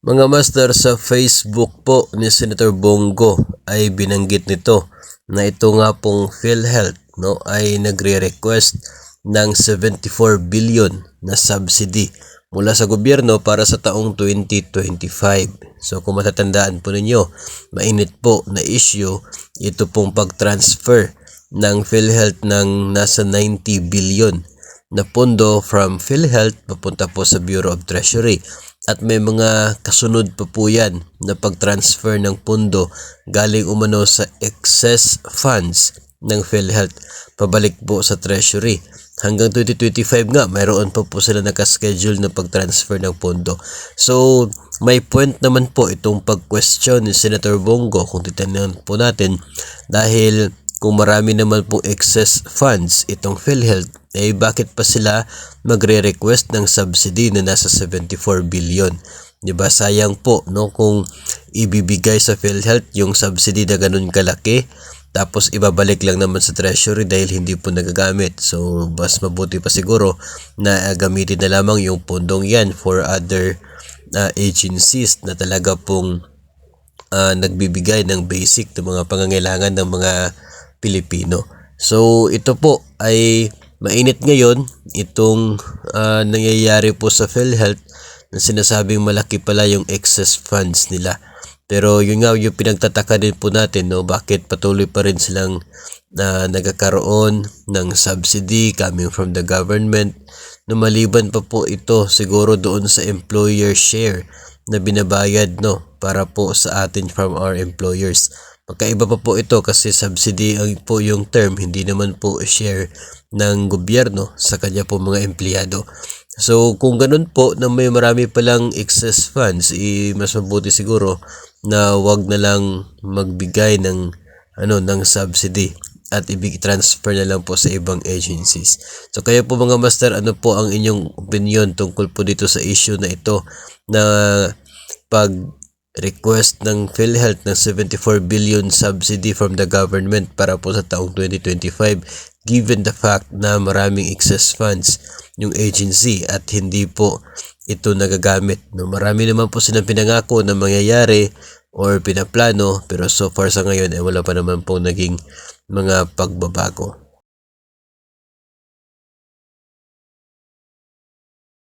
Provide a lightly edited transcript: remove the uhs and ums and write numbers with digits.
Mga master, sa Facebook po ni Senator Bongo ay binanggit nito na ito nga pong PhilHealth ay nagre-request ng 74 billion na subsidy mula sa gobyerno para sa taong 2025. So kung matatandaan po ninyo, mainit po na issue ito pong pag-transfer ng PhilHealth ng nasa 90 billion na pondo from PhilHealth papunta po sa Bureau of Treasury. At may mga kasunod pa po yan na pag-transfer ng pondo galing umano sa excess funds ng PhilHealth pabalik po sa Treasury. Hanggang 2025 nga, mayroon pa po sila nakaschedule na pag-transfer ng pondo. So, may point naman po itong pag-question ni Senator Bongo kung titignan po natin, dahil kung marami naman pong excess funds itong PhilHealth, bakit pa sila magre-request ng subsidy na nasa 74 billion? Diba, sayang po kung ibibigay sa PhilHealth yung subsidy na ganun kalaki, tapos ibabalik lang naman sa Treasury dahil hindi po nagagamit. So, mas mabuti pa siguro na gamitin na lamang yung pondong yan for other agencies na talaga pong nagbibigay ng basic na mga pangangailangan ng mga Pilipino. So, ito po ay mainit ngayon itong nangyayari po sa PhilHealth na sinasabing malaki pala yung excess funds nila. Pero yun nga yung pinagtataka din po natin, bakit patuloy pa rin silang nagkakaroon ng subsidy coming from the government, maliban pa po ito siguro doon sa employer share na binabayad para po sa atin from our employers. Magkaiba pa po ito kasi subsidy po yung term, hindi naman po share ng gobyerno sa kanya po mga empleyado. So kung ganun po na may marami palang excess funds, mas mabuti siguro na wag na lang magbigay ng subsidy at transfer na lang po sa ibang agencies. So kaya po mga master, ano po ang inyong opinion tungkol po dito sa issue na ito na pag-request ng PhilHealth ng 74 billion subsidy from the government para po sa taong 2025, given the fact na maraming excess funds yung agency at hindi po ito nagagamit. Marami naman po silang pinangako na mangyayari or pinaplano, pero so far sa ngayon wala pa naman po naging mga pagbabago.